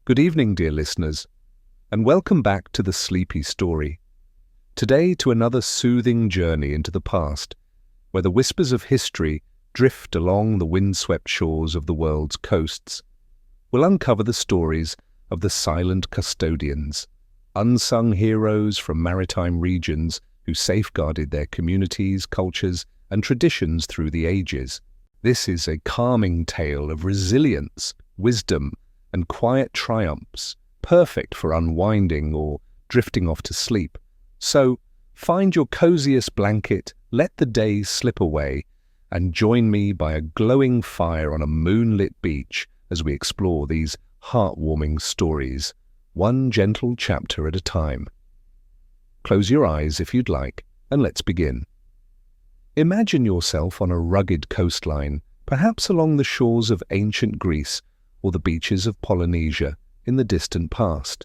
Good evening, dear listeners, and welcome back to The Sleepy Story. Today to another soothing journey into the past, where the whispers of history drift along the windswept shores of the world's coasts. We'll uncover the stories of the silent custodians, unsung heroes from maritime regions who safeguarded their communities, cultures, and traditions through the ages. This is a calming tale of resilience, wisdom, and quiet triumphs, perfect for unwinding or drifting off to sleep. So, find your coziest blanket, let the days slip away, and join me by a glowing fire on a moonlit beach as we explore these heartwarming stories, one gentle chapter at a time. Close your eyes if you'd like, and let's begin. Imagine yourself on a rugged coastline, perhaps along the shores of ancient Greece or the beaches of Polynesia in the distant past.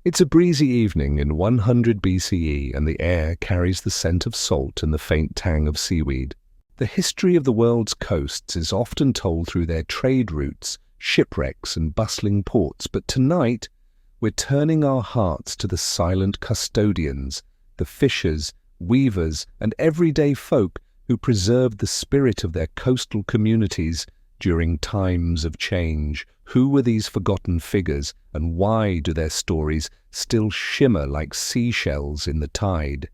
It's a breezy evening in 100 BCE, and the air carries the scent of salt and the faint tang of seaweed. The history of the world's coasts is often told through their trade routes, shipwrecks, and bustling ports, but tonight we're turning our hearts to the silent custodians, the fishers, weavers, and everyday folk who preserved the spirit of their coastal communities during times of change. Who were these forgotten figures, and why do their stories still shimmer like seashells in the tide?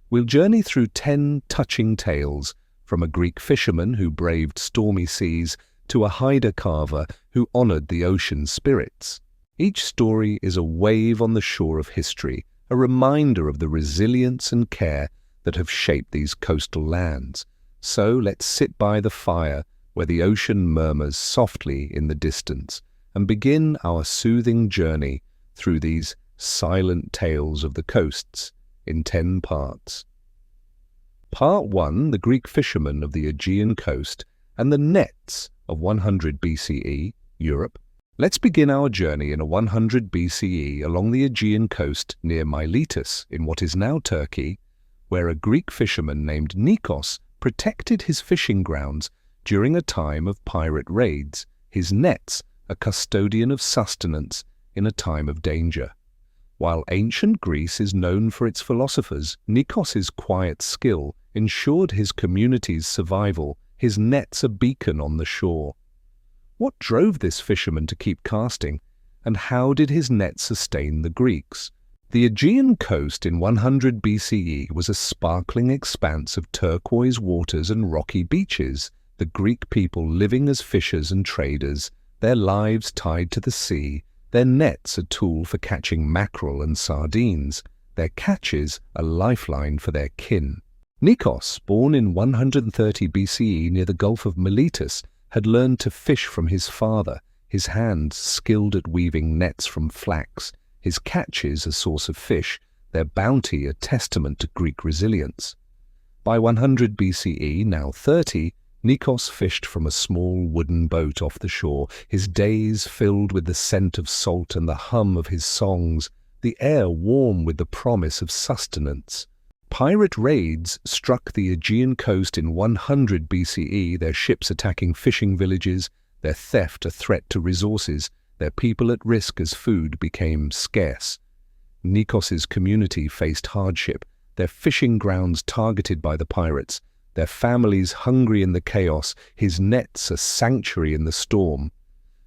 We'll journey through 10 touching tales, from a Greek fisherman who braved stormy seas to a Haida carver who honored the ocean spirits. Each story is a wave on the shore of history, a reminder of the resilience and care that have shaped these coastal lands. So let's sit by the fire where the ocean murmurs softly in the distance, and begin our soothing journey through these silent tales of the coasts in 10 parts. Part 1, the Greek fishermen of the Aegean coast and the nets of 100 BCE, Europe. Let's begin our journey in 100 BCE along the Aegean coast near Miletus in what is now Turkey, where a Greek fisherman named Nikos protected his fishing grounds during a time of pirate raids, his nets a custodian of sustenance in a time of danger. While ancient Greece is known for its philosophers, Nikos's quiet skill ensured his community's survival, his nets a beacon on the shore. What drove this fisherman to keep casting, and how did his net sustain the Greeks? The Aegean coast in 100 BCE was a sparkling expanse of turquoise waters and rocky beaches, the Greek people living as fishers and traders, their lives tied to the sea, their nets a tool for catching mackerel and sardines, their catches a lifeline for their kin. Nikos, born in 130 BCE near the Gulf of Miletus, had learned to fish from his father, his hands skilled at weaving nets from flax, his catches a source of fish, their bounty a testament to Greek resilience. By 100 BCE, now 30, Nikos fished from a small wooden boat off the shore, his days filled with the scent of salt and the hum of his songs, the air warm with the promise of sustenance. Pirate raids struck the Aegean coast in 100 BCE, their ships attacking fishing villages, their theft a threat to resources, their people at risk as food became scarce. Nikos's community faced hardship, their fishing grounds targeted by the pirates, their families hungry in the chaos, his nets a sanctuary in the storm.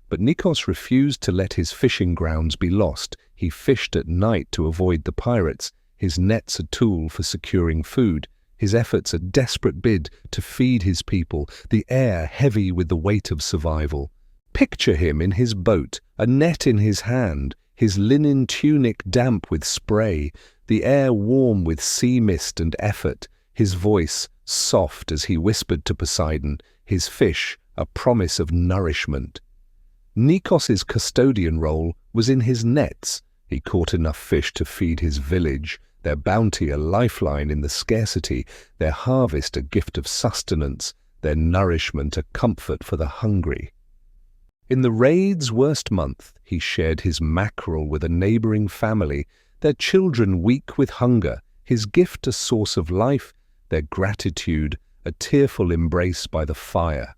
But Nikos refused to let his fishing grounds be lost. He fished at night to avoid the pirates, his nets a tool for securing food, his efforts a desperate bid to feed his people, the air heavy with the weight of survival. Picture him in his boat, a net in his hand, his linen tunic damp with spray, the air warm with sea mist and effort, his voice soft as he whispered to Poseidon, his fish a promise of nourishment. Nikos's custodian role was in his nets. He caught enough fish to feed his village, their bounty a lifeline in the scarcity, their harvest a gift of sustenance, their nourishment a comfort for the hungry. In the raid's worst month, he shared his mackerel with a neighboring family, their children weak with hunger, his gift a source of life, their gratitude a tearful embrace by the fire.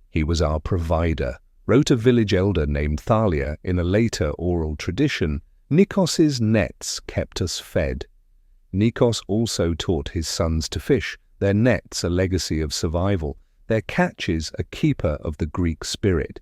He was our provider, wrote a village elder named Thalia in a later oral tradition, "Nikos's nets kept us fed." Nikos also taught his sons to fish, their nets a legacy of survival, their catches a keeper of the Greek spirit.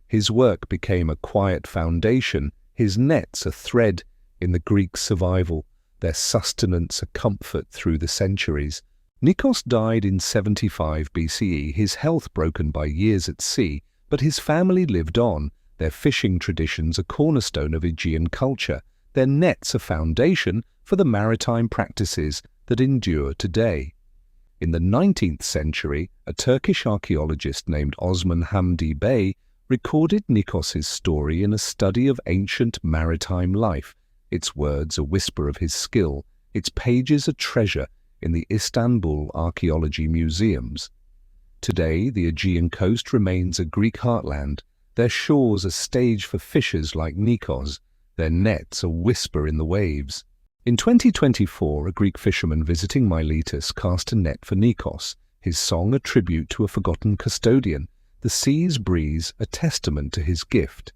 His work became a quiet foundation, his nets a thread in the Greek survival, their sustenance a comfort through the centuries. Nikos died in 75 BCE, his health broken by years at sea, but his family lived on, their fishing traditions a cornerstone of Aegean culture, their nets a foundation for the maritime practices that endure today. In the 19th century, a Turkish archaeologist named Osman Hamdi Bey recorded Nikos's story in a study of ancient maritime life, its words a whisper of his skill, its pages a treasure in the Istanbul archaeology museums. Today, the Aegean coast remains a Greek heartland, their shores a stage for fishers like Nikos, their nets a whisper in the waves. In 2024, a Greek fisherman visiting Miletus cast a net for Nikos, his song a tribute to a forgotten custodian, the sea's breeze a testament to his gift.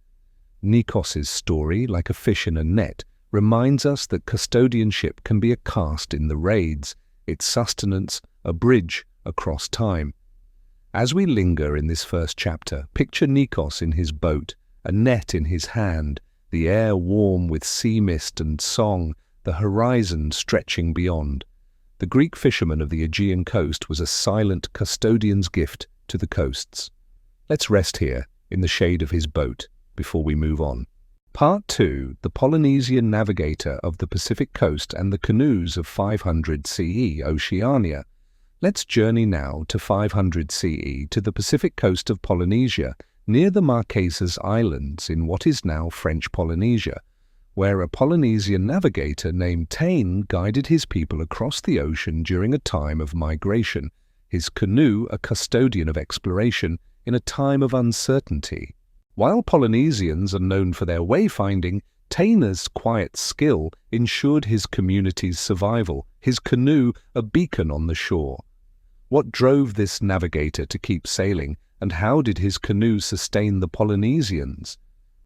Nikos's story, like a fish in a net, reminds us that custodianship can be a cast in the raids, its sustenance a bridge across time. As we linger in this first chapter, picture Nikos in his boat, a net in his hand, the air warm with sea mist and song, the horizon stretching beyond. The Greek fisherman of the Aegean coast was a silent custodian's gift to the coasts. Let's rest here, in the shade of his boat, before we move on. Part 2, the Polynesian navigator of the Pacific coast and the canoes of 500 CE, Oceania. Let's journey now to 500 CE to the Pacific coast of Polynesia, near the Marquesas Islands in what is now French Polynesia, where a Polynesian navigator named Taine guided his people across the ocean during a time of migration, his canoe a custodian of exploration in a time of uncertainty. While Polynesians are known for their wayfinding, Taine's quiet skill ensured his community's survival, his canoe a beacon on the shore. What drove this navigator to keep sailing, and how did his canoe sustain the Polynesians?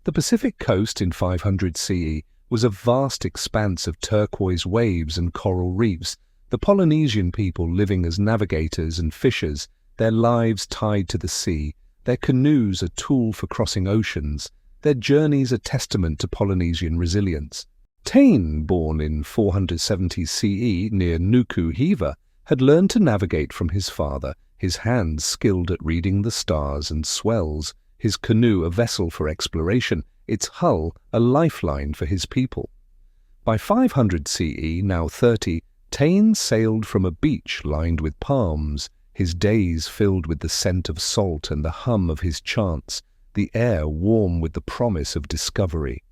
The Pacific coast in 500 CE was a vast expanse of turquoise waves and coral reefs, the Polynesian people living as navigators and fishers, their lives tied to the sea, their canoes a tool for crossing oceans, their journeys a testament to Polynesian resilience. Taine, born in 470 CE near Nuku Hiva, had learned to navigate from his father, his hands skilled at reading the stars and swells, his canoe a vessel for exploration, its hull a lifeline for his people. By 500 CE, now 30, Taine sailed from a beach lined with palms, his days filled with the scent of salt and the hum of his chants, the air warm with the promise of discovery.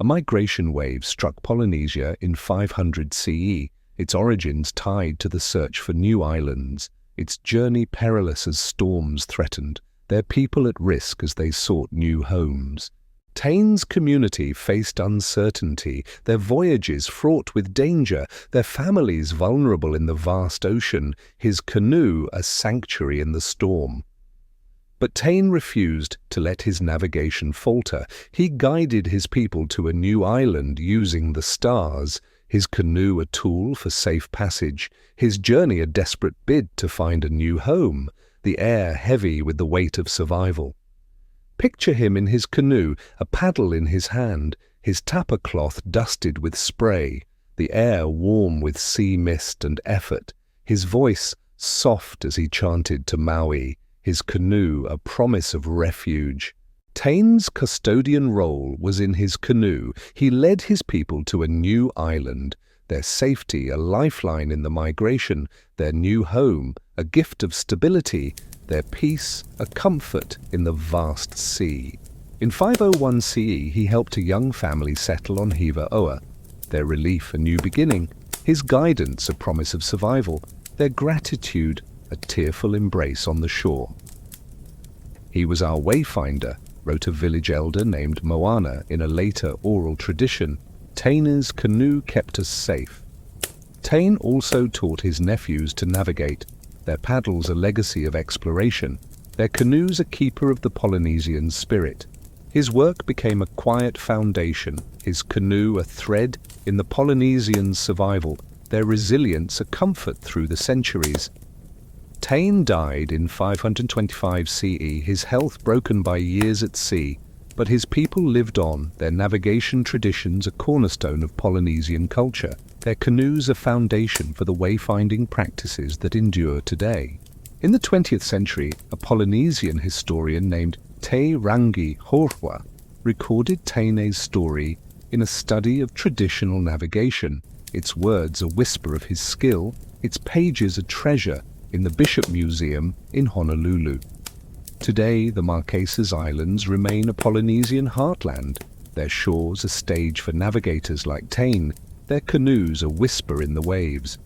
A migration wave struck Polynesia in 500 CE, its origins tied to the search for new islands, its journey perilous as storms threatened, their people at risk as they sought new homes. Taine's community faced uncertainty, their voyages fraught with danger, their families vulnerable in the vast ocean, his canoe a sanctuary in the storm. But Taine refused to let his navigation falter. He guided his people to a new island using the stars, his canoe a tool for safe passage, his journey a desperate bid to find a new home, the air heavy with the weight of survival. Picture him in his canoe, a paddle in his hand, his tapa cloth dusted with spray, the air warm with sea mist and effort, his voice soft as he chanted to Maui, his canoe a promise of refuge. Taine's custodian role was in his canoe. He led his people to a new island, their safety a lifeline in the migration, their new home a gift of stability, their peace a comfort in the vast sea. In 501 CE, he helped a young family settle on Hiva Oa, their relief a new beginning, his guidance a promise of survival, their gratitude a tearful embrace on the shore. He was our wayfinder, wrote a village elder named Moana in a later oral tradition. Taine's canoe kept us safe. Taine also taught his nephews to navigate, their paddles a legacy of exploration, their canoes a keeper of the Polynesian spirit. His work became a quiet foundation, his canoe a thread in the Polynesians' survival, their resilience a comfort through the centuries. Taine died in 525 CE, his health broken by years at sea, but his people lived on, their navigation traditions a cornerstone of Polynesian culture, their canoes a foundation for the wayfinding practices that endure today. In the 20th century, a Polynesian historian named Te Rangi Horwa recorded Taine's story in a study of traditional navigation, its words a whisper of his skill, its pages a treasure in the Bishop Museum in Honolulu. Today, the Marquesas Islands remain a Polynesian heartland, their shores a stage for navigators like Taine, their canoes a whisper in the waves.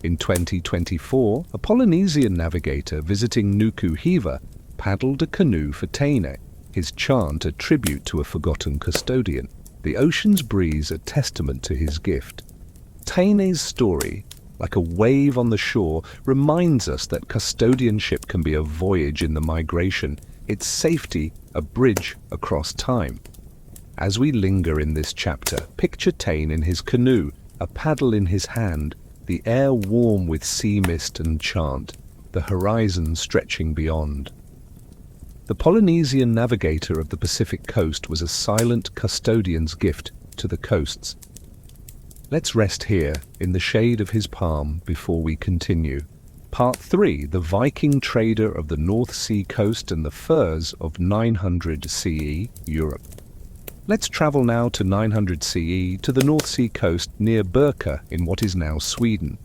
In 2024, a Polynesian navigator visiting Nuku Hiva paddled a canoe for Taine, his chant a tribute to a forgotten custodian, the ocean's breeze a testament to his gift. Taine's story, like a wave on the shore, reminds us that custodianship can be a voyage in the migration, its safety a bridge across time. As we linger in this chapter, picture Taine in his canoe, a paddle in his hand, the air warm with sea mist and chant, the horizon stretching beyond. The Polynesian navigator of the Pacific coast was a silent custodian's gift to the coasts. Let's rest here in the shade of his palm before we continue. Part 3, the Viking trader of the North Sea coast and the furs of 900 CE, Europe. Let's travel now to 900 CE to the North Sea coast near Birka in what is now Sweden,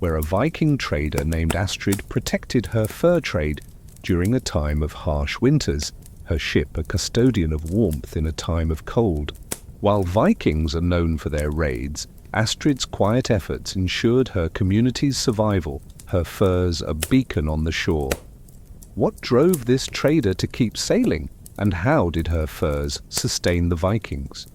where a Viking trader named Astrid protected her fur trade during a time of harsh winters, her ship a custodian of warmth in a time of cold. While Vikings are known for their raids, Astrid's quiet efforts ensured her community's survival, her furs a beacon on the shore. What drove this trader to keep sailing, and how did her furs sustain the Vikings?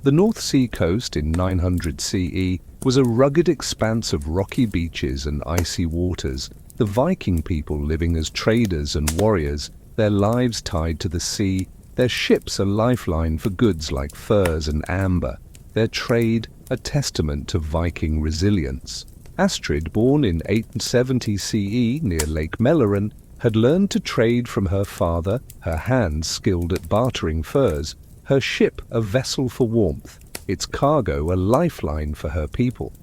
The North Sea coast in 900 CE was a rugged expanse of rocky beaches and icy waters, the Viking people living as traders and warriors, their lives tied to the sea, their ships a lifeline for goods like furs and amber, their trade a testament to Viking resilience. Astrid, born in 870 CE near Lake Melleran, had learned to trade from her father, her hands skilled at bartering furs, her ship a vessel for warmth, its cargo a lifeline for her people.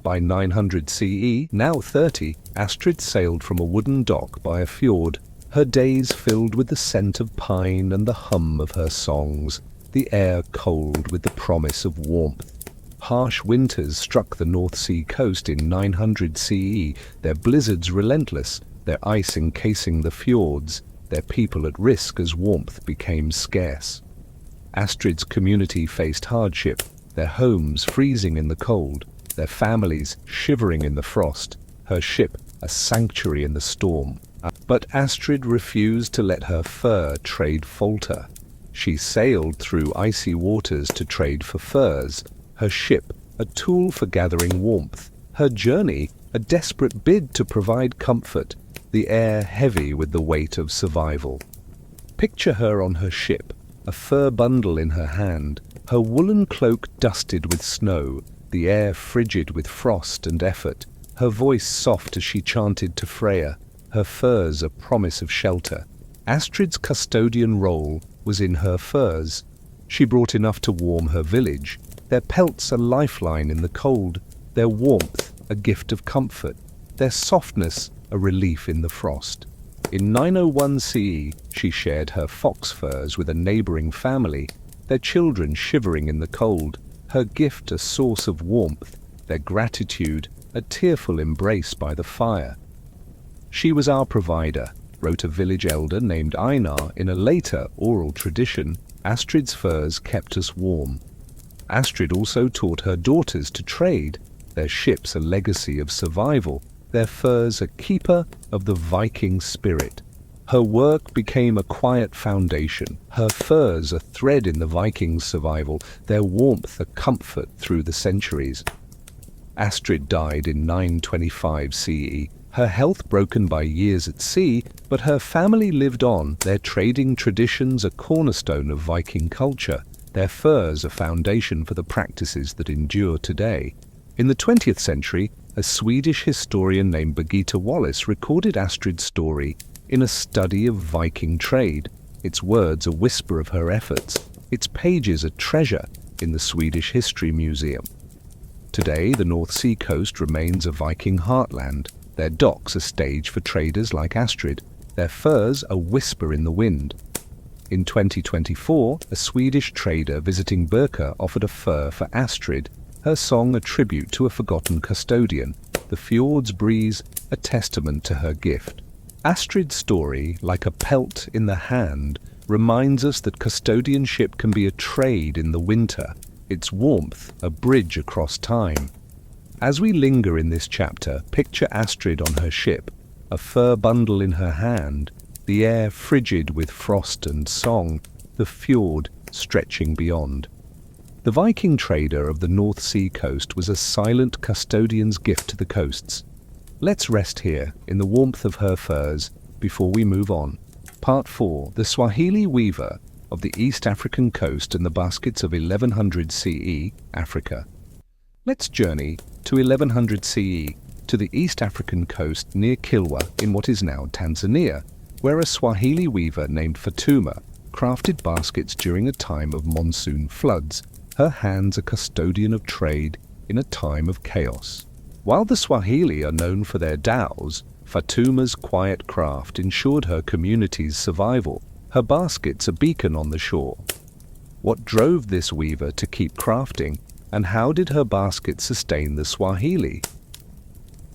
By 900 CE, now 30, Astrid sailed from a wooden dock by a fjord, her days filled with the scent of pine and the hum of her songs, the air cold with the promise of warmth. Harsh winters struck the North Sea coast in 900 CE, their blizzards relentless, their ice encasing the fjords, their people at risk as warmth became scarce. Astrid's community faced hardship, their homes freezing in the cold, their families shivering in the frost, her ship a sanctuary in the storm. But Astrid refused to let her fur trade falter. She sailed through icy waters to trade for furs, her ship a tool for gathering warmth, her journey a desperate bid to provide comfort, the air heavy with the weight of survival. Picture her on her ship, a fur bundle in her hand, her woolen cloak dusted with snow, the air frigid with frost and effort, her voice soft as she chanted to Freya, her furs a promise of shelter. Astrid's custodian role was in her furs. She brought enough to warm her village, their pelts a lifeline in the cold, their warmth a gift of comfort, their softness a relief in the frost. In 901 CE, she shared her fox furs with a neighboring family, their children shivering in the cold, her gift a source of warmth, their gratitude a tearful embrace by the fire. She was our provider, wrote a village elder named Einar in a later oral tradition. Astrid's furs kept us warm. Astrid also taught her daughters to trade, their ships a legacy of survival, their furs a keeper of the Viking spirit. Her work became a quiet foundation, her furs a thread in the Vikings' survival, their warmth a comfort through the centuries. Astrid died in 925 CE, Her health broken by years at sea, but her family lived on, their trading traditions a cornerstone of Viking culture, their furs a foundation for the practices that endure today. In the 20th century, a Swedish historian named Birgitta Wallace recorded Astrid's story in a study of Viking trade, its words a whisper of her efforts, its pages a treasure in the Swedish History Museum. Today, the North Sea coast remains a Viking heartland, their docks a stage for traders like Astrid, their furs a whisper in the wind. In 2024, a Swedish trader visiting Birka offered a fur for Astrid, her song a tribute to a forgotten custodian, the fjord's breeze a testament to her gift. Astrid's story, like a pelt in the hand, reminds us that custodianship can be a trade in the winter, its warmth a bridge across time. As we linger in this chapter, picture Astrid on her ship, a fur bundle in her hand, the air frigid with frost and song, the fjord stretching beyond. The Viking trader of the North Sea coast was a silent custodian's gift to the coasts. Let's rest here, in the warmth of her furs, before we move on. Part 4. The Swahili weaver of the East African coast and the baskets of 1100 CE, Africa. Let's journey to 1100 CE, to the East African coast near Kilwa in what is now Tanzania, where a Swahili weaver named Fatuma crafted baskets during a time of monsoon floods, her hands a custodian of trade in a time of chaos. While the Swahili are known for their dhows, Fatuma's quiet craft ensured her community's survival, her baskets a beacon on the shore. What drove this weaver to keep crafting, and how did her basket sustain the Swahili?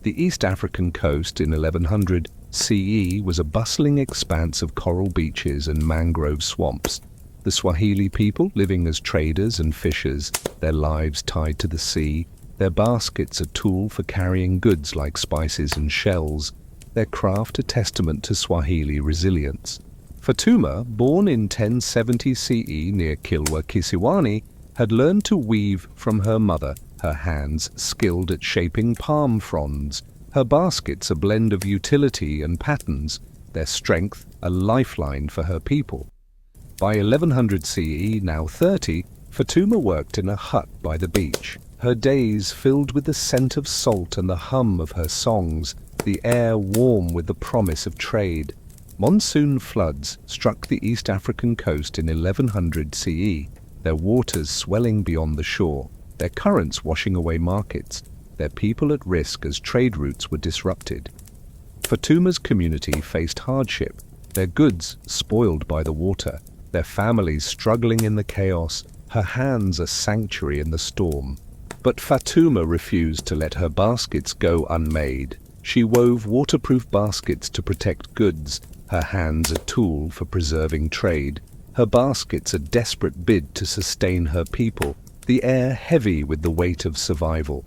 The East African coast in 1100 CE was a bustling expanse of coral beaches and mangrove swamps. The Swahili people living as traders and fishers, their lives tied to the sea, their baskets a tool for carrying goods like spices and shells, their craft a testament to Swahili resilience. Fatuma, born in 1070 CE near Kilwa, Kisiwani, had learned to weave from her mother, her hands skilled at shaping palm fronds, her baskets a blend of utility and patterns, their strength a lifeline for her people. By 1100 CE, now 30, Fatuma worked in a hut by the beach, her days filled with the scent of salt and the hum of her songs, the air warm with the promise of trade. Monsoon floods struck the East African coast in 1100 CE, their waters swelling beyond the shore, their currents washing away markets, their people at risk as trade routes were disrupted. Fatuma's community faced hardship, their goods spoiled by the water, their families struggling in the chaos, her hands a sanctuary in the storm. But Fatuma refused to let her baskets go unmade. She wove waterproof baskets to protect goods, her hands a tool for preserving trade, her baskets a desperate bid to sustain her people, the air heavy with the weight of survival.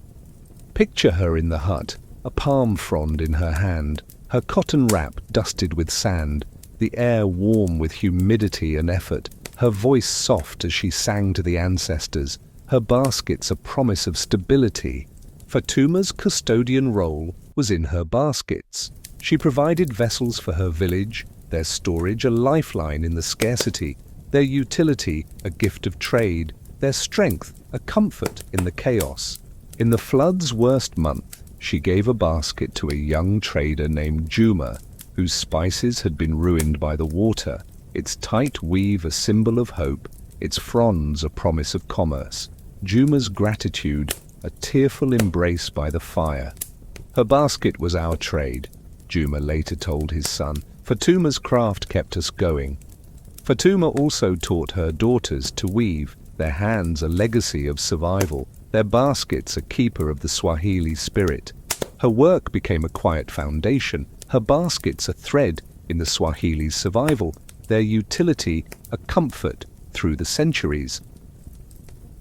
Picture her in the hut, a palm frond in her hand, her cotton wrap dusted with sand, the air warm with humidity and effort, her voice soft as she sang to the ancestors, her baskets a promise of stability. Fatuma's custodian role was in her baskets. She provided vessels for her village, their storage a lifeline in the scarcity, their utility a gift of trade, their strength a comfort in the chaos. In the flood's worst month, she gave a basket to a young trader named Juma, whose spices had been ruined by the water, its tight weave a symbol of hope, its fronds a promise of commerce, Juma's gratitude a tearful embrace by the fire. Her basket was our trade, Juma later told his son. Fatuma's craft kept us going. Fatuma also taught her daughters to weave, their hands a legacy of survival, their baskets a keeper of the Swahili spirit. Her work became a quiet foundation, her baskets a thread in the Swahili's survival, their utility a comfort through the centuries.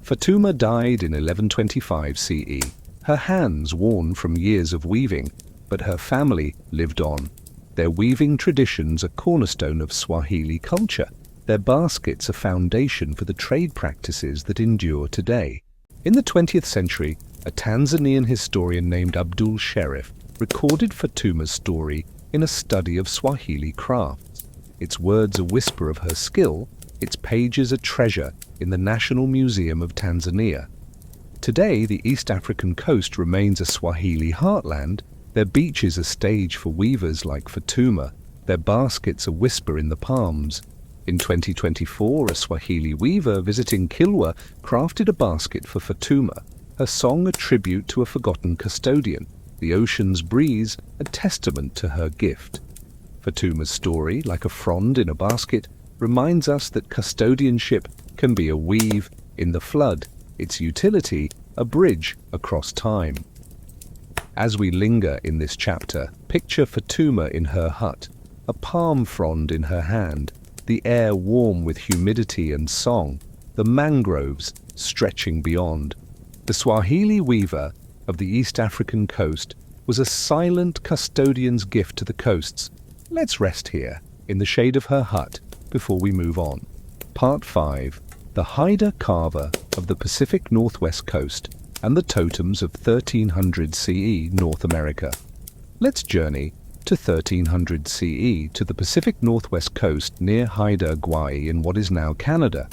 Fatuma died in 1125 CE, her hands worn from years of weaving, but her family lived on. Their weaving traditions a cornerstone of Swahili culture, their baskets a foundation for the trade practices that endure today. In the 20th century, a Tanzanian historian named Abdul Sherif recorded Fatuma's story in a study of Swahili crafts. Its words a whisper of her skill, its pages a treasure in the National Museum of Tanzania. Today, the East African coast remains a Swahili heartland, their beaches a stage for weavers like Fatuma, their baskets a whisper in the palms. In 2024, a Swahili weaver visiting Kilwa crafted a basket for Fatuma, her song a tribute to a forgotten custodian, the ocean's breeze a testament to her gift. Fatuma's story, like a frond in a basket, reminds us that custodianship can be a weave in the flood, its utility a bridge across time. As we linger in this chapter, picture Fatuma in her hut, a palm frond in her hand, the air warm with humidity and song, the mangroves stretching beyond. The Swahili weaver of the East African coast was a silent custodian's gift to the coasts. Let's rest here, in the shade of her hut, before we move on. Part 5. The Haida carver of the Pacific Northwest coast and the totems of 1300 CE North America. Let's journey to 1300 CE to the Pacific Northwest coast near Haida Gwaii in what is now Canada,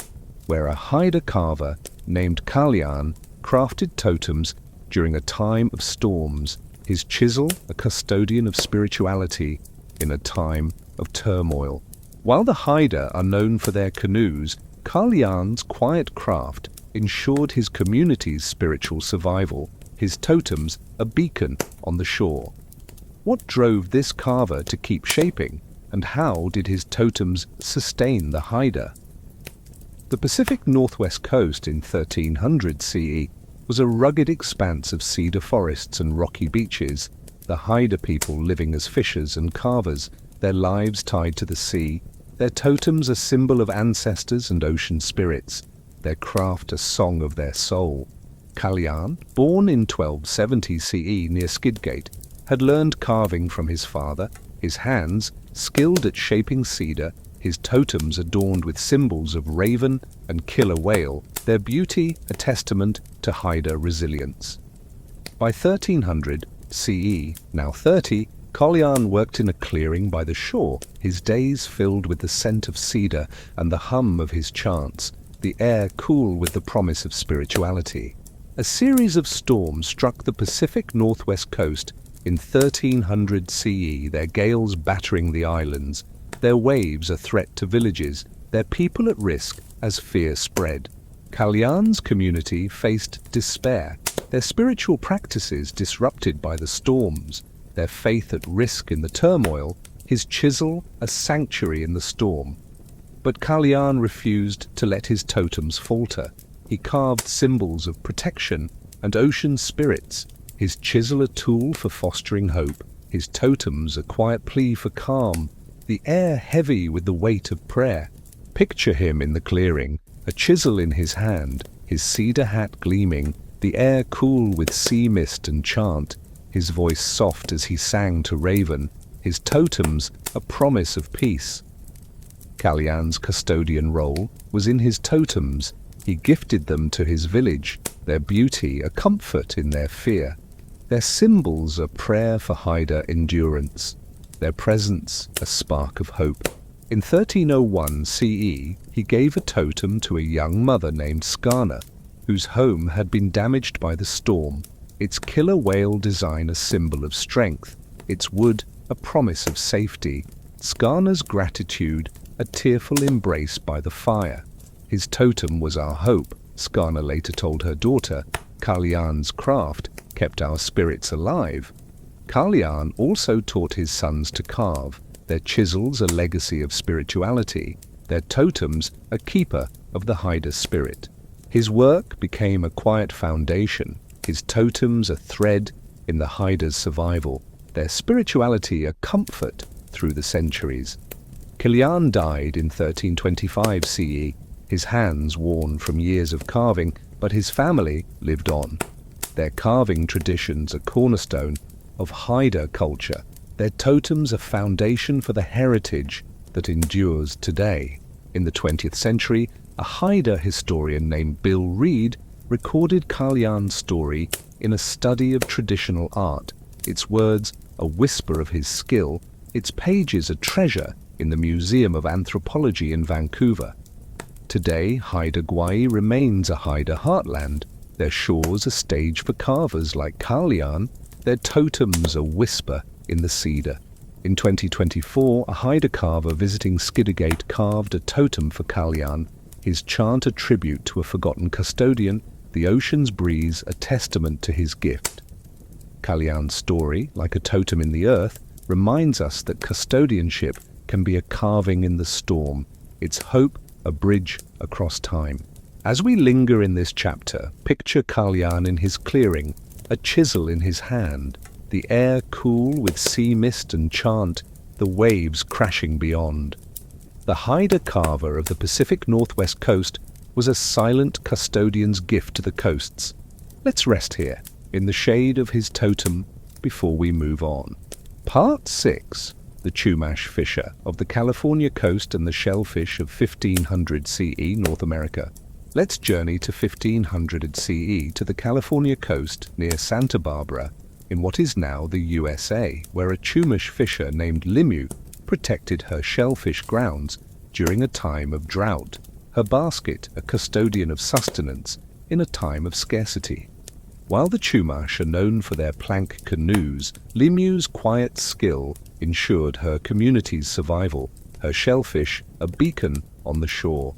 where a Haida carver named Kalian crafted totems during a time of storms, his chisel a custodian of spirituality in a time of turmoil. While the Haida are known for their canoes, Kalian's quiet craft ensured his community's spiritual survival, his totems a beacon on the shore. What drove this carver to keep shaping, and how did his totems sustain the Haida? The Pacific Northwest coast in 1300 CE was a rugged expanse of cedar forests and rocky beaches, the Haida people living as fishers and carvers, their lives tied to the sea, their totems a symbol of ancestors and ocean spirits, their craft a song of their soul. Kalian, born in 1270 CE near Skidgate, had learned carving from his father, his hands skilled at shaping cedar, his totems adorned with symbols of raven and killer whale, their beauty a testament to Haida resilience. By 1300 CE, now 30, Kalian worked in a clearing by the shore, his days filled with the scent of cedar and the hum of his chants, the air cool with the promise of spirituality. A series of storms struck the Pacific Northwest coast in 1300 CE, their gales battering the islands, their waves a threat to villages, their people at risk as fear spread. Kalian's community faced despair, their spiritual practices disrupted by the storms, their faith at risk in the turmoil, his chisel a sanctuary in the storm. But Kalian refused to let his totems falter. He carved symbols of protection and ocean spirits, his chisel a tool for fostering hope, his totems a quiet plea for calm, the air heavy with the weight of prayer. Picture him in the clearing, a chisel in his hand, his cedar hat gleaming, the air cool with sea mist and chant, his voice soft as he sang to Raven, his totems a promise of peace. Kalian's custodian role was in his totems. He gifted them to his village, their beauty a comfort in their fear, their symbols a prayer for Haida endurance, their presence a spark of hope. In 1301 CE, he gave a totem to a young mother named Skana, whose home had been damaged by the storm, its killer whale design a symbol of strength, its wood a promise of safety, Skana's gratitude a tearful embrace by the fire. His totem was our hope, Skana later told her daughter. Kalian's craft kept our spirits alive. Kalian also taught his sons to carve, their chisels a legacy of spirituality, their totems a keeper of the Haida spirit. His work became a quiet foundation, his totems a thread in the Haida's survival, their spirituality a comfort through the centuries. Kalian died in 1325 CE, his hands worn from years of carving, but his family lived on. Their carving traditions a cornerstone of Haida culture, their totems a foundation for the heritage that endures today. In the 20th century, a Haida historian named Bill Reed recorded Kalian's story in a study of traditional art. its words a whisper of his skill, its pages a treasure in the Museum of Anthropology in Vancouver. Today, Haida Gwaii remains a Haida heartland, their shores a stage for carvers like Kalian, their totems a whisper in the cedar. In 2024, a Haida carver visiting Skiddergate carved a totem for Kalian, his chant a tribute to a forgotten custodian, the ocean's breeze a testament to his gift. Kalian's story, like a totem in the earth, reminds us that custodianship can be a carving in the storm, its hope a bridge across time. As we linger in this chapter, picture Kalian in his clearing, a chisel in his hand, the air cool with sea mist and chant, the waves crashing beyond. The Haida carver of the Pacific Northwest coast was a silent custodian's gift to the coasts. Let's rest here, in the shade of his totem, before we move on. Part 6. The Chumash Fisher of the California coast and the shellfish of 1500 CE North America. Let's journey to 1500 CE to the California coast near Santa Barbara, in what is now the USA, where a Chumash fisher named Limu protected her shellfish grounds during a time of drought, her basket a custodian of sustenance in a time of scarcity. While the Chumash are known for their plank canoes, Limu's quiet skill ensured her community's survival, her shellfish a beacon on the shore.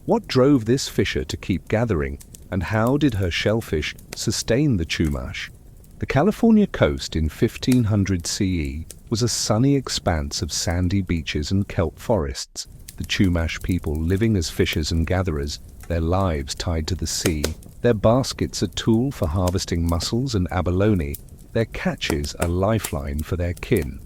What drove this fisher to keep gathering, and how did her shellfish sustain the Chumash? The California coast in 1500 CE was a sunny expanse of sandy beaches and kelp forests, the Chumash people living as fishers and gatherers, their lives tied to the sea, their baskets a tool for harvesting mussels and abalone, their catches a lifeline for their kin.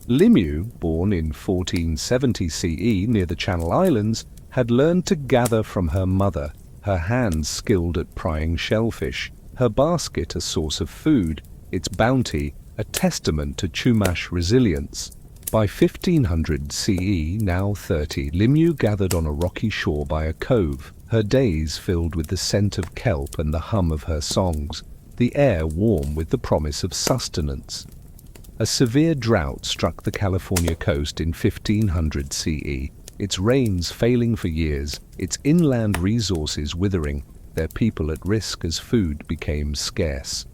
Limu, born in 1470 CE near the Channel Islands, had learned to gather from her mother, her hands skilled at prying shellfish, her basket a source of food, its bounty a testament to Chumash resilience. By 1500 CE, now 30, Limu gathered on a rocky shore by a cove, her days filled with the scent of kelp and the hum of her songs, the air warm with the promise of sustenance. A severe drought struck the California coast in 1500 CE, its rains failing for years, its inland resources withering, their people at risk as food became scarce.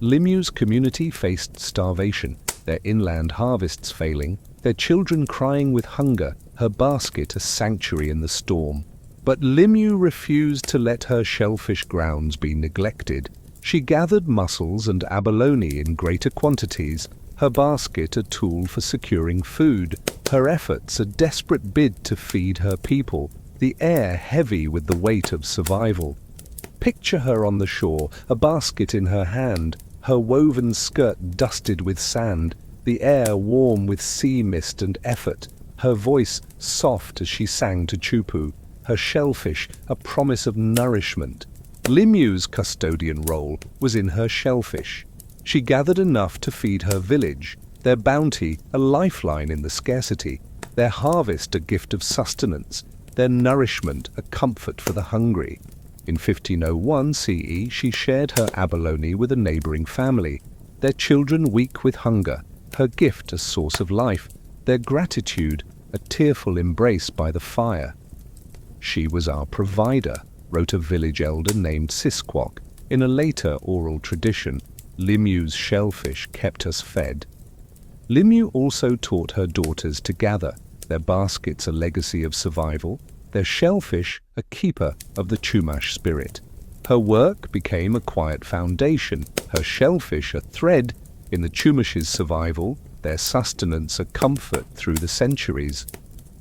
Limu's community faced starvation, their inland harvests failing, their children crying with hunger, her basket a sanctuary in the storm. But Limu refused to let her shellfish grounds be neglected. She gathered mussels and abalone in greater quantities, her basket a tool for securing food, her efforts a desperate bid to feed her people, the air heavy with the weight of survival. Picture her on the shore, a basket in her hand, her woven skirt dusted with sand, the air warm with sea mist and effort, her voice soft as she sang to Chupu, her shellfish a promise of nourishment. Limu's custodian role was in her shellfish. She gathered enough to feed her village, their bounty a lifeline in the scarcity, their harvest a gift of sustenance, their nourishment a comfort for the hungry. In 1501 CE, she shared her abalone with a neighboring family, their children weak with hunger, her gift a source of life, their gratitude a tearful embrace by the fire. She was our provider, wrote a village elder named Sisquoc. In a later oral tradition, Limu's shellfish kept us fed. Limu also taught her daughters to gather, their baskets a legacy of survival, their shellfish a keeper of the Chumash spirit. Her work became a quiet foundation, her shellfish a thread in the Chumash's survival, their sustenance a comfort through the centuries.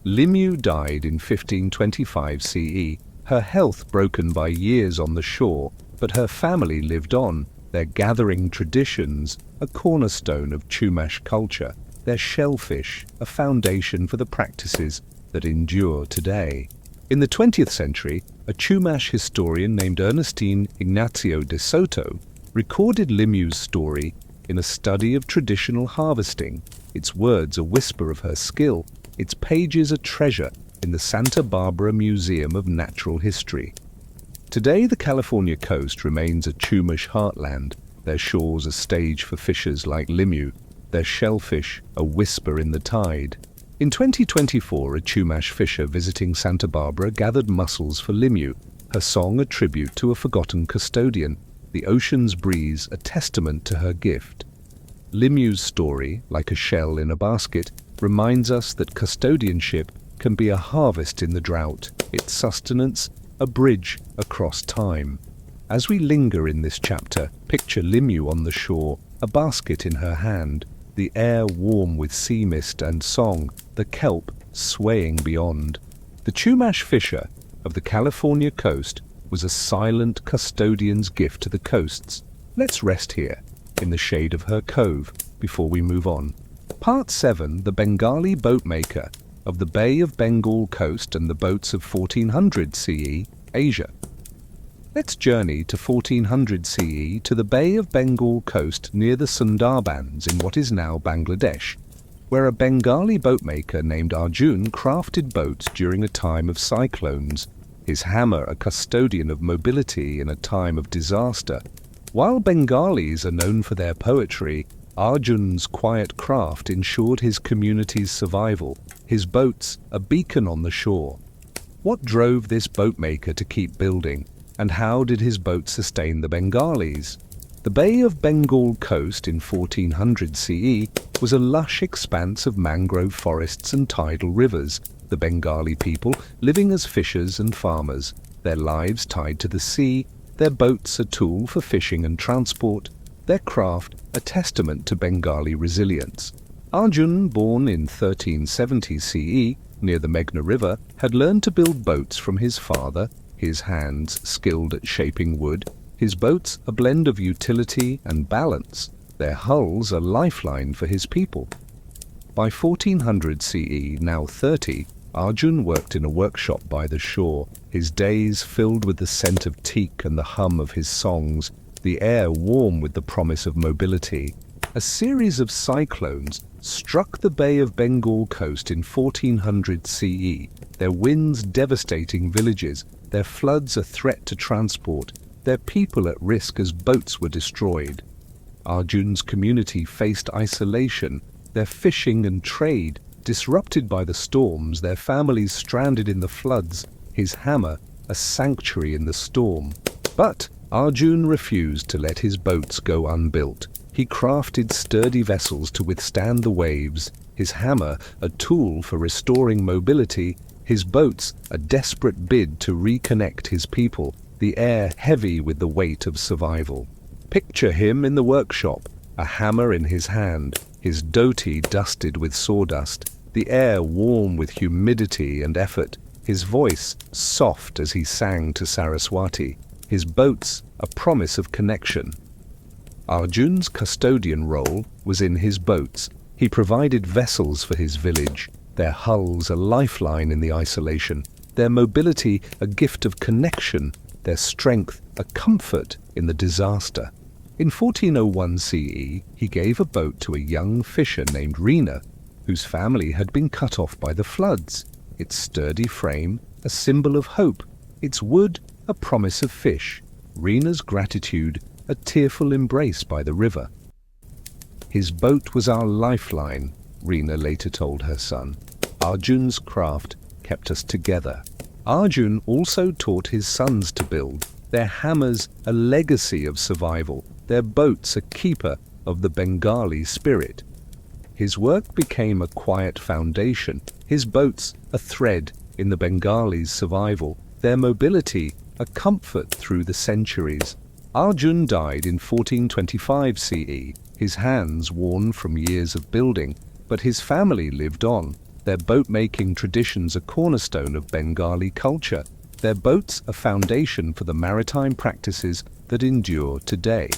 Limu died in 1525 CE, her health broken by years on the shore, but her family lived on, their gathering traditions a cornerstone of Chumash culture, their shellfish a foundation for the practices that endure today. In the 20th century, a Chumash historian named Ernestine Ignacio de Soto recorded Limu's story in a study of traditional harvesting, its words a whisper of her skill, its pages a treasure in the Santa Barbara Museum of Natural History. Today, the California coast remains a Chumash heartland, their shores a stage for fishers like Limu, their shellfish a whisper in the tide. In 2024, a Chumash fisher visiting Santa Barbara gathered mussels for Limu, her song a tribute to a forgotten custodian, the ocean's breeze a testament to her gift. Limu's story, like a shell in a basket, reminds us that custodianship can be a harvest in the drought, its sustenance a bridge across time. As we linger in this chapter, picture Limu on the shore, a basket in her hand, the air warm with sea mist and song, the kelp swaying beyond. The Chumash fisher of the California coast was a silent custodian's gift to the coasts. Let's rest here, in the shade of her cove, before we move on. Part 7, the Bengali boatmaker of the Bay of Bengal coast and the boats of 1400 CE, Asia. Let's journey to 1400 CE to the Bay of Bengal coast near the Sundarbans in what is now Bangladesh, where a Bengali boatmaker named Arjun crafted boats during a time of cyclones, his hammer a custodian of mobility in a time of disaster. While Bengalis are known for their poetry, Arjun's quiet craft ensured his community's survival, his boats a beacon on the shore. What drove this boatmaker to keep building, and how did his boat sustain the Bengalis? The Bay of Bengal coast in 1400 CE was a lush expanse of mangrove forests and tidal rivers, the Bengali people living as fishers and farmers, their lives tied to the sea, their boats a tool for fishing and transport, their craft a testament to Bengali resilience. Arjun, born in 1370 CE, near the Meghna River, had learned to build boats from his father, his hands skilled at shaping wood, his boats a blend of utility and balance, their hulls a lifeline for his people. By 1400 CE, now 30, Arjun worked in a workshop by the shore, his days filled with the scent of teak and the hum of his songs, the air warm with the promise of mobility. A series of cyclones struck the Bay of Bengal coast in 1400 CE, their winds devastating villages, their floods a threat to transport, their people at risk as boats were destroyed. Arjun's community faced isolation, their fishing and trade disrupted by the storms, their families stranded in the floods, his hammer a sanctuary in the storm. But Arjun refused to let his boats go unbuilt. He crafted sturdy vessels to withstand the waves, his hammer a tool for restoring mobility, his boats a desperate bid to reconnect his people, the air heavy with the weight of survival. Picture him in the workshop, a hammer in his hand, his dhoti dusted with sawdust, the air warm with humidity and effort, his voice soft as he sang to Saraswati, his boats a promise of connection. Arjun's custodian role was in his boats. He provided vessels for his village, their hulls a lifeline in the isolation, their mobility a gift of connection, their strength a comfort in the disaster. In 1401 CE, he gave a boat to a young fisher named Rina, whose family had been cut off by the floods, its sturdy frame a symbol of hope, its wood a promise of fish, Rina's gratitude a tearful embrace by the river. His boat was our lifeline, Rina later told her son. Arjun's craft kept us together. Arjun also taught his sons to build, their hammers a legacy of survival, their boats a keeper of the Bengali spirit. His work became a quiet foundation, his boats a thread in the Bengalis' survival, their mobility a comfort through the centuries. Arjun died in 1425 CE, his hands worn from years of building, but his family lived on, their boat-making traditions a cornerstone of Bengali culture, their boats a foundation for the maritime practices that endure today.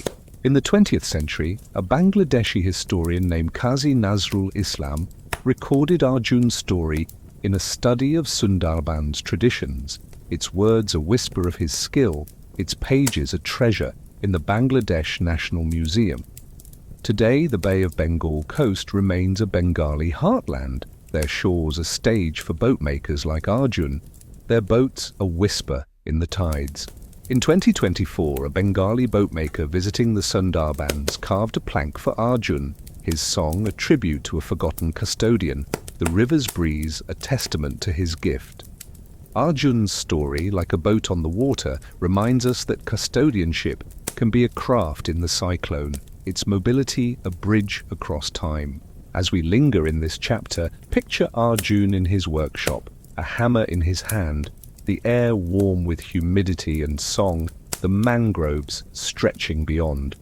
In the 20th century, a Bangladeshi historian named Qazi Nazrul Islam recorded Arjun's story in a study of Sundarbans traditions, its words a whisper of his skill, its pages a treasure in the Bangladesh National Museum. Today, the Bay of Bengal coast remains a Bengali heartland, their shores a stage for boatmakers like Arjun, their boats a whisper in the tides. In 2024, a Bengali boatmaker visiting the Sundarbans carved a plank for Arjun, his song a tribute to a forgotten custodian, the river's breeze a testament to his gift. Arjun's story, like a boat on the water, reminds us that custodianship can be a craft in the cyclone, its mobility a bridge across time. As we linger in this chapter, picture Arjun in his workshop, a hammer in his hand, the air warm with humidity and song, the mangroves stretching beyond.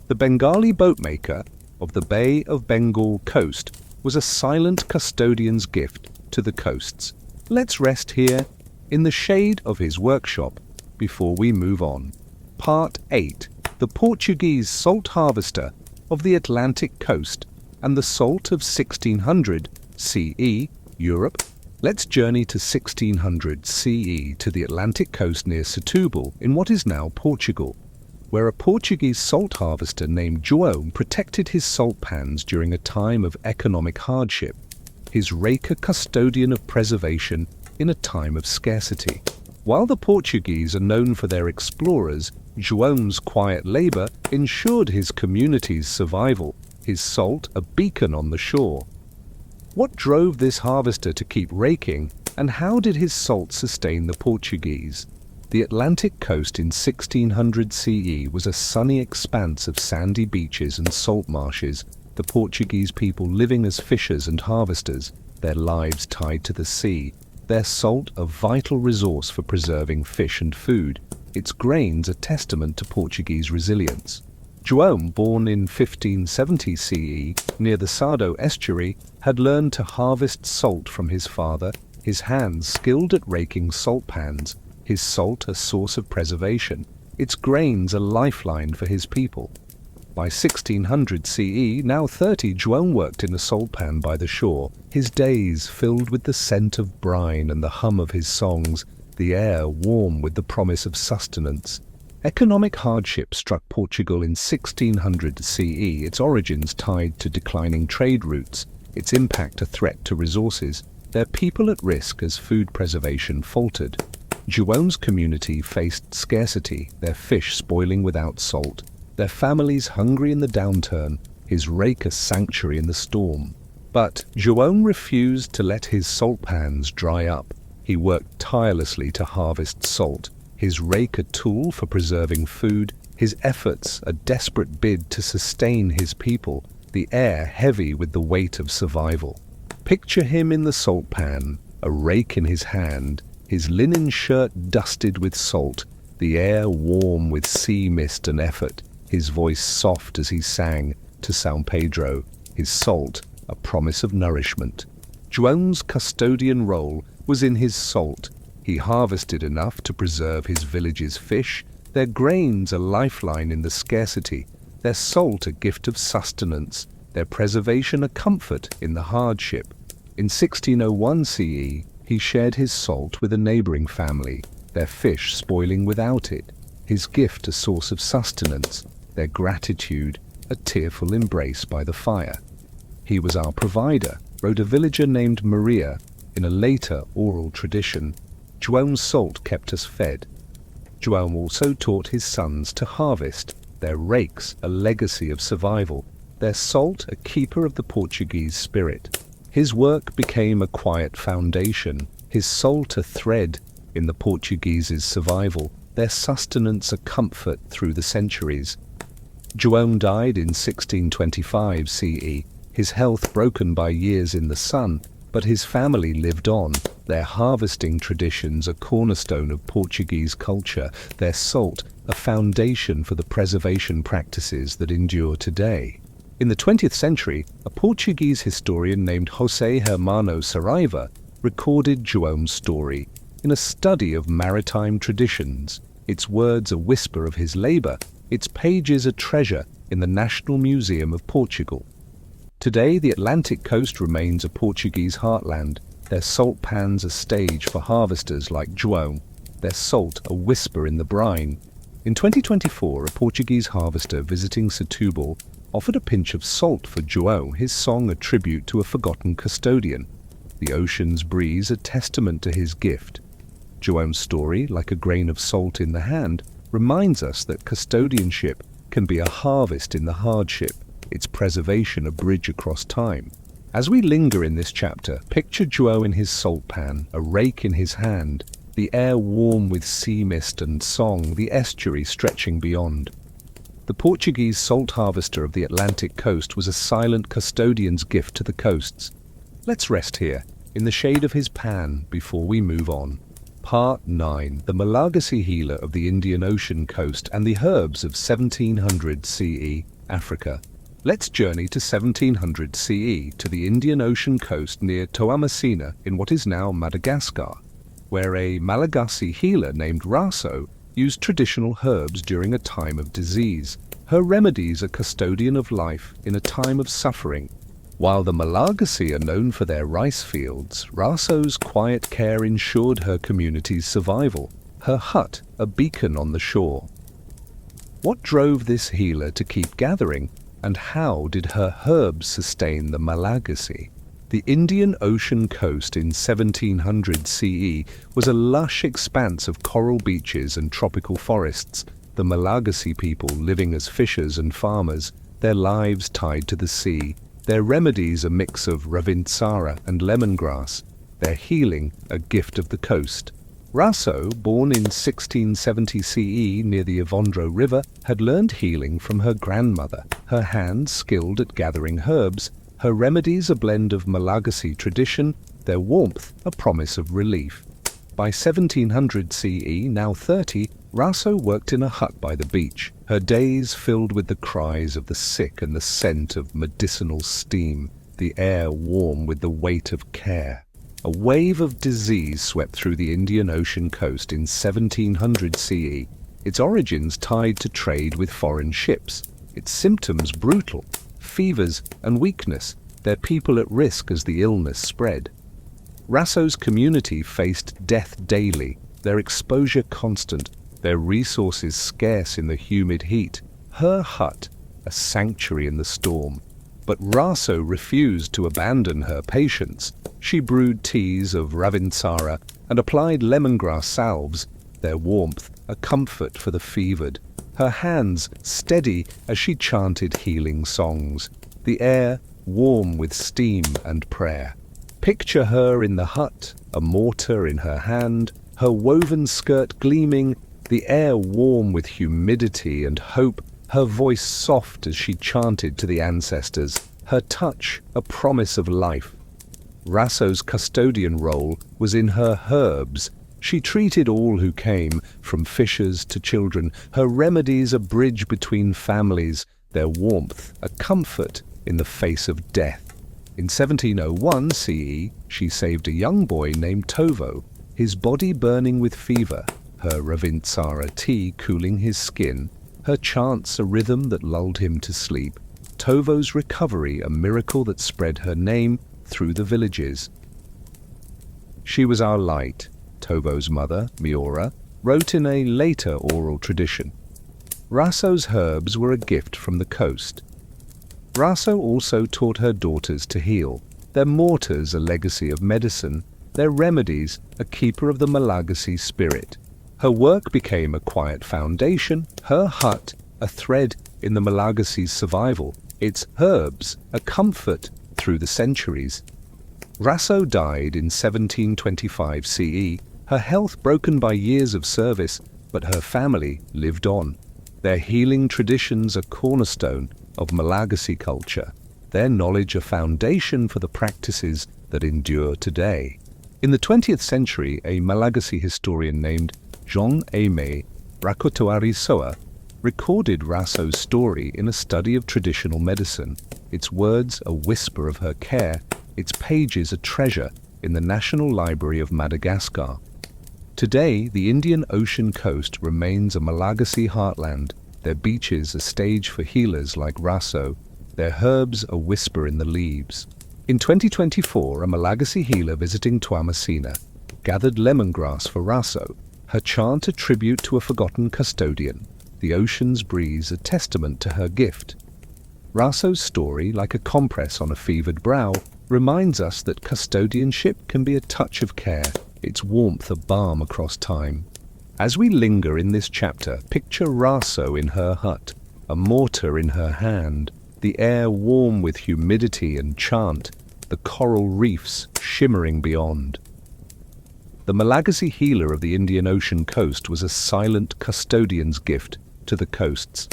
The Bengali boatmaker of the Bay of Bengal coast was a silent custodian's gift to the coasts. Let's rest here in the shade of his workshop before we move on. Part 8. The Portuguese salt harvester of the Atlantic coast and the salt of 1600 CE, Europe. Let's journey to 1600 CE to the Atlantic coast near Setúbal in what is now Portugal, where a Portuguese salt harvester named João protected his salt pans during a time of economic hardship, his rake a custodian of preservation in a time of scarcity. While the Portuguese are known for their explorers, João's quiet labor ensured his community's survival, his salt a beacon on the shore. What drove this harvester to keep raking, and how did his salt sustain the Portuguese? The Atlantic coast in 1600 CE was a sunny expanse of sandy beaches and salt marshes, the Portuguese people living as fishers and harvesters, their lives tied to the sea, their salt a vital resource for preserving fish and food, its grains a testament to Portuguese resilience. João, born in 1570 CE near the Sardo estuary, had learned to harvest salt from his father, his hands skilled at raking salt pans, his salt a source of preservation, its grains a lifeline for his people. By 1600 CE, now 30, João worked in a salt pan by the shore, his days filled with the scent of brine and the hum of his songs, the air warm with the promise of sustenance. Economic hardship struck Portugal in 1600 CE, its origins tied to declining trade routes, its impact a threat to resources, their people at risk as food preservation faltered. João's community faced scarcity, their fish spoiling without salt, their families hungry in the downturn, his rake a sanctuary in the storm. But João refused to let his salt pans dry up. He worked tirelessly to harvest salt, his rake a tool for preserving food, his efforts a desperate bid to sustain his people, the air heavy with the weight of survival. Picture him in the salt pan, a rake in his hand, his linen shirt dusted with salt, the air warm with sea mist and effort, his voice soft as he sang to São Pedro, his salt a promise of nourishment. João's custodian role was in his salt. He harvested enough to preserve his village's fish, their grains a lifeline in the scarcity, their salt a gift of sustenance, their preservation a comfort in the hardship. In 1601 CE, he shared his salt with a neighboring family, their fish spoiling without it, his gift a source of sustenance, their gratitude a tearful embrace by the fire. He was our provider, wrote a villager named Maria in a later oral tradition. João's salt kept us fed. João also taught his sons to harvest, their rakes a legacy of survival, their salt a keeper of the Portuguese spirit. His work became a quiet foundation, his salt a thread in the Portuguese's survival, their sustenance a comfort through the centuries. João died in 1625 CE, his health broken by years in the sun, but his family lived on, their harvesting traditions a cornerstone of Portuguese culture, their salt a foundation for the preservation practices that endure today. In the 20th century, a Portuguese historian named José Hermano Saraiva recorded João's story in a study of maritime traditions, its words a whisper of his labor, its pages a treasure in the National Museum of Portugal. Today, the Atlantic coast remains a Portuguese heartland, their salt pans a stage for harvesters like João, their salt a whisper in the brine. In 2024, a Portuguese harvester visiting Setúbal offered a pinch of salt for João, his song a tribute to a forgotten custodian, the ocean's breeze a testament to his gift. Joanne's story, like a grain of salt in the hand, reminds us that custodianship can be a harvest in the hardship, its preservation a bridge across time. As we linger in this chapter, picture João in his salt pan, a rake in his hand, the air warm with sea mist and song, the estuary stretching beyond. The Portuguese salt harvester of the Atlantic coast was a silent custodian's gift to the coasts. Let's rest here, in the shade of his pan, before we move on. Part 9. The Malagasy healer of the Indian Ocean coast and the herbs of 1700 CE, Africa. Let's journey to 1700 CE to the Indian Ocean coast near Toamasina in what is now Madagascar, where a Malagasy healer named Raso used traditional herbs during a time of disease. Her remedies a custodian of life in a time of suffering. While the Malagasy are known for their rice fields, Raso's quiet care ensured her community's survival, her hut a beacon on the shore. What drove this healer to keep gathering, and how did her herbs sustain the Malagasy? The Indian Ocean coast in 1700 CE was a lush expanse of coral beaches and tropical forests, the Malagasy people living as fishers and farmers, their lives tied to the sea, their remedies a mix of ravintsara and lemongrass, their healing a gift of the coast. Raso, born in 1670 CE near the Avondro River, had learned healing from her grandmother, her hands skilled at gathering herbs, her remedies a blend of Malagasy tradition, their warmth a promise of relief. By 1700 CE, now 30, Raso worked in a hut by the beach, her days filled with the cries of the sick and the scent of medicinal steam, the air warm with the weight of care. A wave of disease swept through the Indian Ocean coast in 1700 CE, its origins tied to trade with foreign ships, its symptoms brutal, fevers and weakness, their people at risk as the illness spread. Raso's community faced death daily, their exposure constant, their resources scarce in the humid heat, her hut a sanctuary in the storm. But Raso refused to abandon her patients. She brewed teas of ravintsara and applied lemongrass salves, their warmth a comfort for the fevered, her hands steady as she chanted healing songs, the air warm with steam and prayer. Picture her in the hut, a mortar in her hand, her woven skirt gleaming, the air warm with humidity and hope, her voice soft as she chanted to the ancestors, her touch a promise of life. Raso's custodian role was in her herbs. She treated all who came, from fishers to children, her remedies a bridge between families, their warmth a comfort in the face of death. In 1701 CE, she saved a young boy named Tovo, his body burning with fever, her ravintsara tea cooling his skin, her chants a rhythm that lulled him to sleep, Tovo's recovery a miracle that spread her name through the villages. She was our light, Tovo's mother, Miora, wrote in a later oral tradition. Raso's herbs were a gift from the coast. Raso also taught her daughters to heal, their mortars a legacy of medicine, their remedies a keeper of the Malagasy spirit. Her work became a quiet foundation, her hut a thread in the Malagasy's survival, its herbs a comfort through the centuries. Raso died in 1725 CE, her health broken by years of service, but her family lived on. Their healing traditions a cornerstone of Malagasy culture, their knowledge a foundation for the practices that endure today. In the 20th century, a Malagasy historian named Jean-Aimé Rakotoarisoa recorded Raso's story in a study of traditional medicine, its words a whisper of her care, its pages a treasure in the National Library of Madagascar. Today, the Indian Ocean coast remains a Malagasy heartland, their beaches a stage for healers like Raso, their herbs a whisper in the leaves. In 2024, a Malagasy healer visiting Toamasina gathered lemongrass for Raso, her chant a tribute to a forgotten custodian, the ocean's breeze a testament to her gift. Raso's story, like a compress on a fevered brow, reminds us that custodianship can be a touch of care, its warmth a balm across time. As we linger in this chapter, picture Raso in her hut, a mortar in her hand, the air warm with humidity and chant, the coral reefs shimmering beyond. The Malagasy healer of the Indian Ocean coast was a silent custodian's gift to the coasts.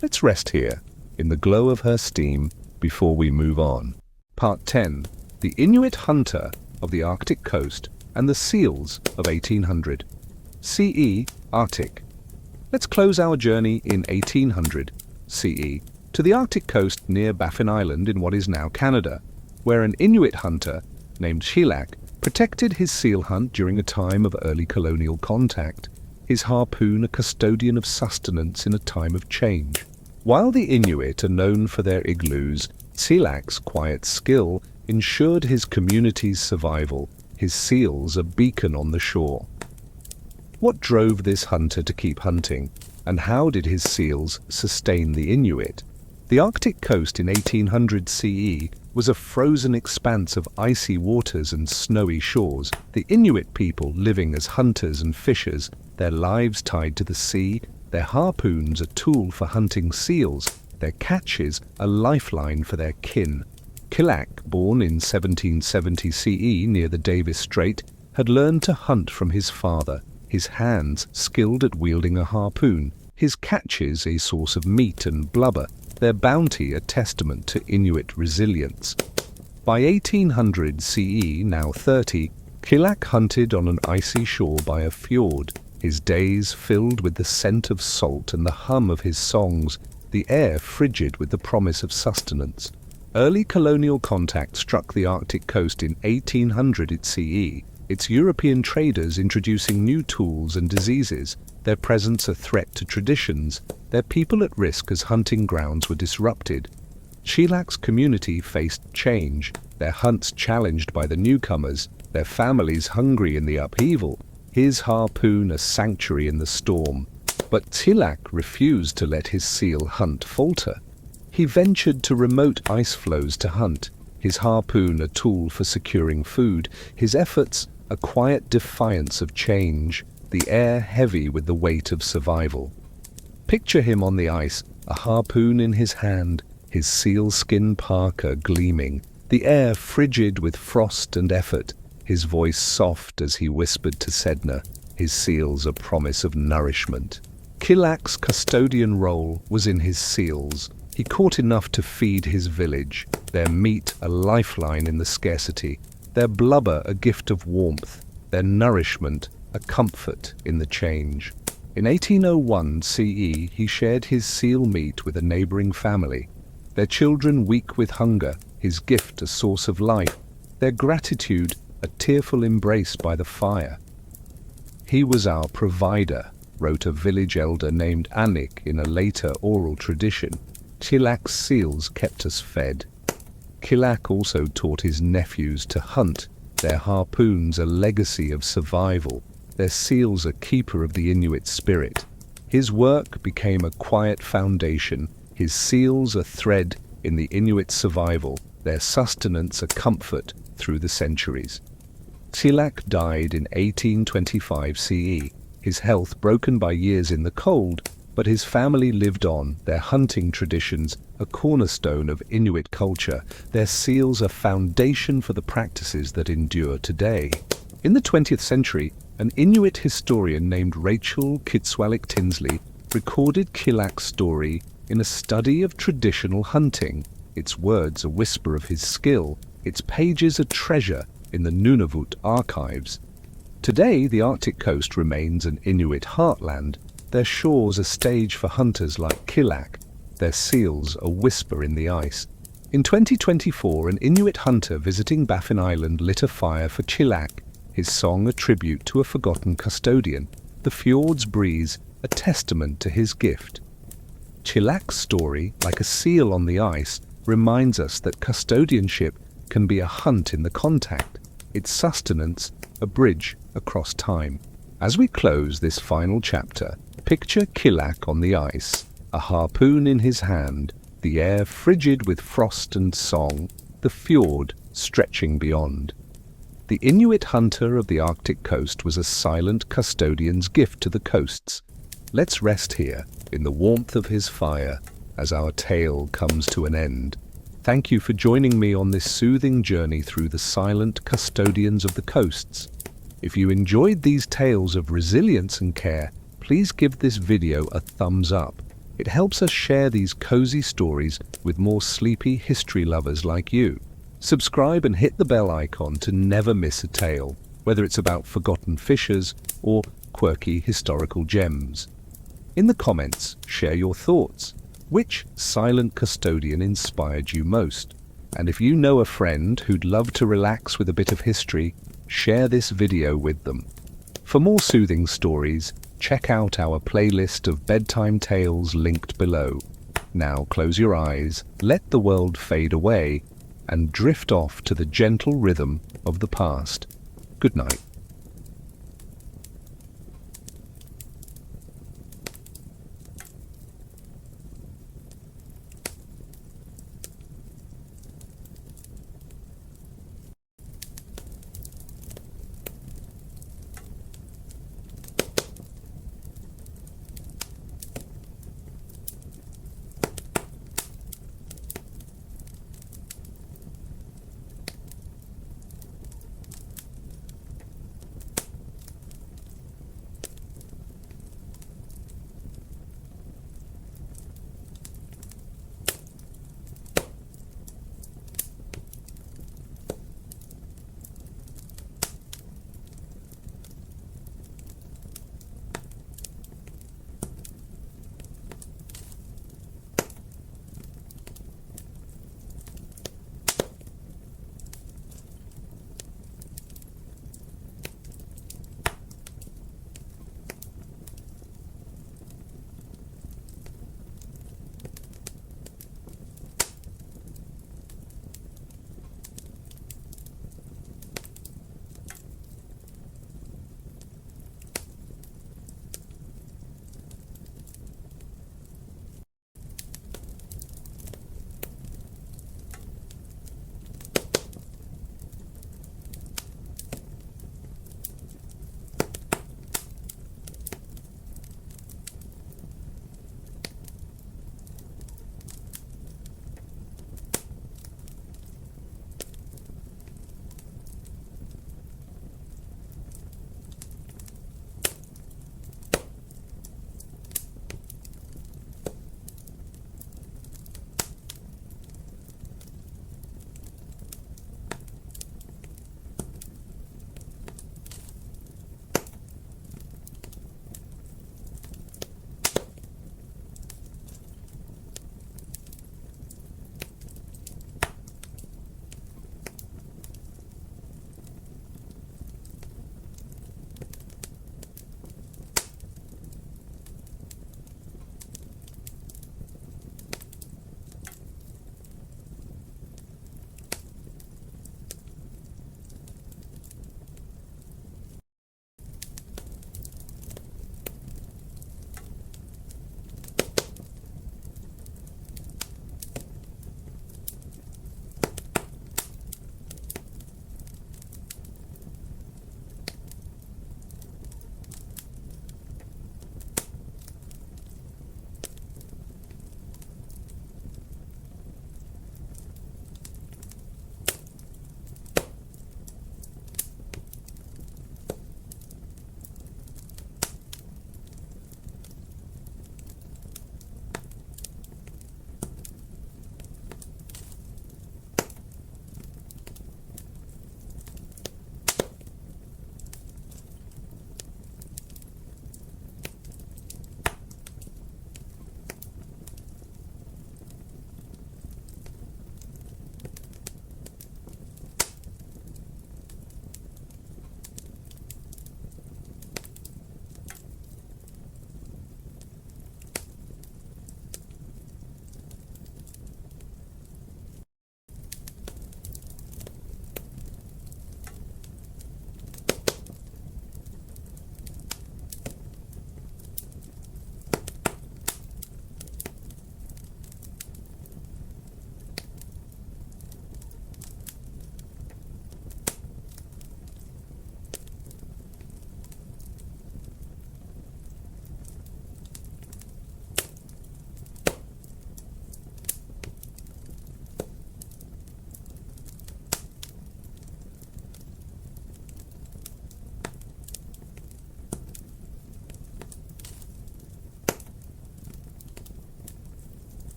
Let's rest here, in the glow of her steam, before we move on. Part 10. The Inuit Hunter of the Arctic Coast and the Seals of 1800. CE Arctic. Let's close our journey in 1800 CE to the Arctic coast near Baffin Island in what is now Canada, where an Inuit hunter named Chilak protected his seal hunt during a time of early colonial contact, his harpoon a custodian of sustenance in a time of change. While the Inuit are known for their igloos, Chilak's quiet skill ensured his community's survival, his seals a beacon on the shore. What drove this hunter to keep hunting, and how did his seals sustain the Inuit? The Arctic coast in 1800 CE was a frozen expanse of icy waters and snowy shores, the Inuit people living as hunters and fishers, their lives tied to the sea, their harpoons a tool for hunting seals, their catches a lifeline for their kin. Chilak, born in 1770 CE near the Davis Strait, had learned to hunt from his father, his hands skilled at wielding a harpoon, his catches a source of meat and blubber, their bounty a testament to Inuit resilience. By 1800 CE, now 30, Chilak hunted on an icy shore by a fjord, his days filled with the scent of salt and the hum of his songs, the air frigid with the promise of sustenance. Early colonial contact struck the Arctic coast in 1800 CE, its European traders introducing new tools and diseases, their presence a threat to traditions, their people at risk as hunting grounds were disrupted. Chilak's community faced change, their hunts challenged by the newcomers, their families hungry in the upheaval, his harpoon a sanctuary in the storm. But Chilak refused to let his seal hunt falter. He ventured to remote ice floes to hunt, his harpoon a tool for securing food, his efforts a quiet defiance of change, the air heavy with the weight of survival. Picture him on the ice, a harpoon in his hand, his sealskin parka gleaming, the air frigid with frost and effort, his voice soft as he whispered to Sedna, his seals a promise of nourishment. Chilak's custodian role was in his seals. He caught enough to feed his village, their meat a lifeline in the scarcity, their blubber a gift of warmth, their nourishment a comfort in the change. In 1801 CE, he shared his seal meat with a neighboring family, their children weak with hunger, his gift a source of life, their gratitude a tearful embrace by the fire. He was our provider, wrote a village elder named Anik in a later oral tradition. Chilak's seals kept us fed. Chilak also taught his nephews to hunt, their harpoons a legacy of survival, their seals a keeper of the Inuit spirit. His work became a quiet foundation, his seals a thread in the Inuit survival, their sustenance a comfort through the centuries. Chilak died in 1825 CE, his health broken by years in the cold, but his family lived on, their hunting traditions a cornerstone of Inuit culture, their seals a foundation for the practices that endure today. In the 20th century, an Inuit historian named Rachel Kitswalik Tinsley recorded Chilak's story in a study of traditional hunting, its words a whisper of his skill, its pages a treasure in the Nunavut archives. Today, the Arctic coast remains an Inuit heartland, their shores a stage for hunters like Chilak, their seals a whisper in the ice. In 2024, an Inuit hunter visiting Baffin Island lit a fire for Chilak, his song a tribute to a forgotten custodian, the fjord's breeze a testament to his gift. Chilak's story, like a seal on the ice, reminds us that custodianship can be a hunt in the contact, its sustenance a bridge across time. As we close this final chapter, picture Chilak on the ice, a harpoon in his hand, the air frigid with frost and song, the fjord stretching beyond. The Inuit hunter of the Arctic coast was a silent custodian's gift to the coasts. Let's rest here, in the warmth of his fire, as our tale comes to an end. Thank you for joining me on this soothing journey through the silent custodians of the coasts. If you enjoyed these tales of resilience and care, please give this video a thumbs up. It helps us share these cozy stories with more sleepy history lovers like you. Subscribe and hit the bell icon to never miss a tale, whether it's about forgotten fishers or quirky historical gems. In the comments, share your thoughts. Which silent custodian inspired you most? And if you know a friend who'd love to relax with a bit of history, share this video with them. For more soothing stories, check out our playlist of bedtime tales linked below. Now close your eyes, let the world fade away, and drift off to the gentle rhythm of the past. Good night.